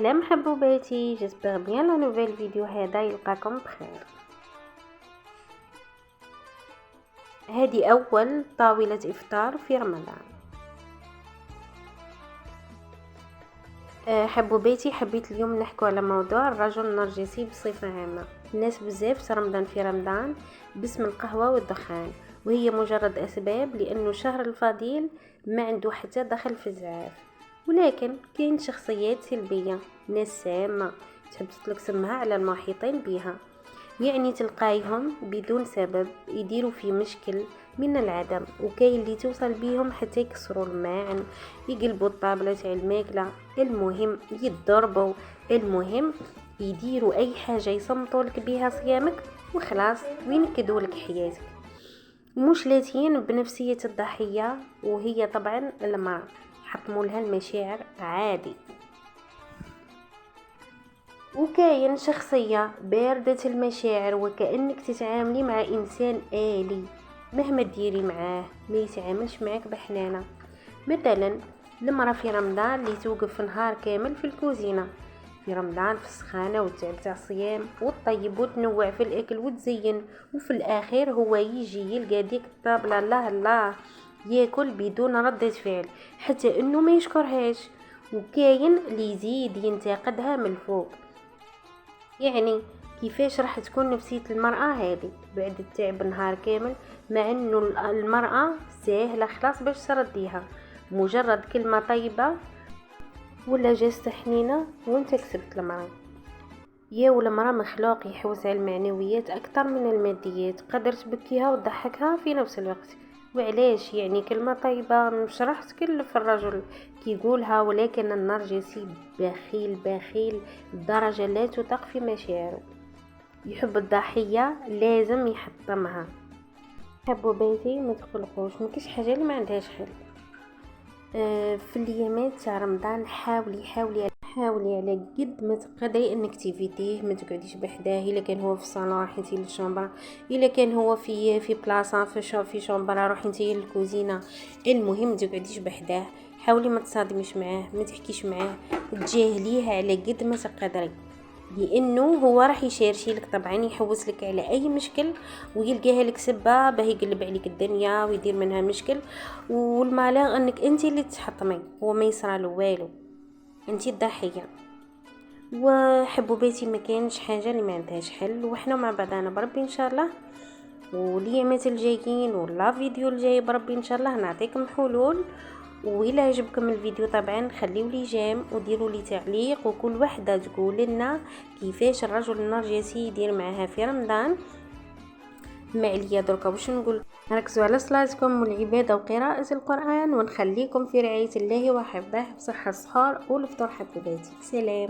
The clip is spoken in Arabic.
سلام حبوباتي، جيسبر بيان لا نوفيل فيديو هذا يلقاكم بخير. هذه اول طاولة افطار في رمضان. حبوباتي، حبيت اليوم نحكو على موضوع الرجل النرجسي بصفة عامة. الناس بزاف رمضان في رمضان باسم القهوة والدخان، وهي مجرد اسباب لانه شهر الفضيل ما عنده حتى دخل في الزعاف. ولكن كاين شخصيات سلبية، ناس سامة تحب تطلق سمها على المحيطين بها، يعني تلقايهم بدون سبب يديروا في مشكل من العدم، وكاين اللي توصل بيهم حتى يكسروا الماعن، يقلبوا الطابلة تاع الماكله، المهم يضربوا، المهم يديروا اي حاجه يصمتوا لك بها صيامك وخلاص وينكدوا لك حياتك. مش لاتين بنفسيه الضحيه، وهي طبعا المرأة حطموا لها المشاعر عادي. وكاين شخصية باردة المشاعر، وكأنك تتعاملي مع إنسان آلي، مهما ديري معاه ما يتعاملش معك بحنانة. مثلا المرأة في رمضان اللي توقف نهار كامل في الكوزينة في رمضان في السخانة والتعب تاع الصيام، والطيب وتنوع في الأكل وتزين، وفي الآخر هو يجي يلقى ديك الطابلة الله ياكل بدون ردة فعل، حتى انه ما يشكرهاش. وكاين اللي يزيد ينتقدها من الفوق. يعني كيفاش راح تكون نفسية المرأة هذه بعد التعب نهار كامل، مع انه المرأة سهلة خلاص باش ترديها، مجرد كلمة طيبة ولا جست حنينة وانت كسبت المرأة. يا والمرأة مخلوق يحوس على المعنويات اكثر من الماديات، قدر تبكيها وتضحكها في نفس الوقت. وعلاش؟ يعني كلمة طيبة مش راح تكلف الرجل كي يقولها، ولكن النرجسي بخيل لدرجة لا تطاق في مشاعره، يحب الضحية لازم يحطمها. حبوباتي ما تقلقوش، مكاش حاجة اللي ما عندهاش حل. في الايامات تاع رمضان حاولي على قد ما تقدري انك تيفيتيه، ما تقعديش بحداه. الا كان هو في الصالون روحي انتي للشومبر، الا كان هو في بلاصه في شومبر روحي انتي للكوزينه. المهم ما تقعديش بحداه، حاولي ما تصادميش معاه، ما تحكيش معاه، تجاهليه على قد ما تقدري، لانه هو راح يشارشي لك طبعا، يحوس لك على اي مشكل ويلقاها لك سبه باه يقلب عليك الدنيا ويدير منها مشكل. والمالغ انك انت اللي تحطمي، هو ما يصرى له والو، انت الضحيه. وحبوباتي ما كانش حاجه اللي ما عندهاش حل، وحنا مع بعضنا بربي ان شاء الله. واليامات الجايين ولا فيديو الجاي بربي ان شاء الله نعطيكم حلول. وإلا عجبكم الفيديو طبعا خليوا لي جيم وديروا لي تعليق، وكل وحده تقول لنا كيفاش الرجل النرجسي يدير معها في رمضان. ما عليا دركا واش نقول، ركزوا على صلاتكم والعباده وقراءه القران، ونخليكم في رعايه الله وحفظه بصحه السحور والفطور. حبوباتي سلام.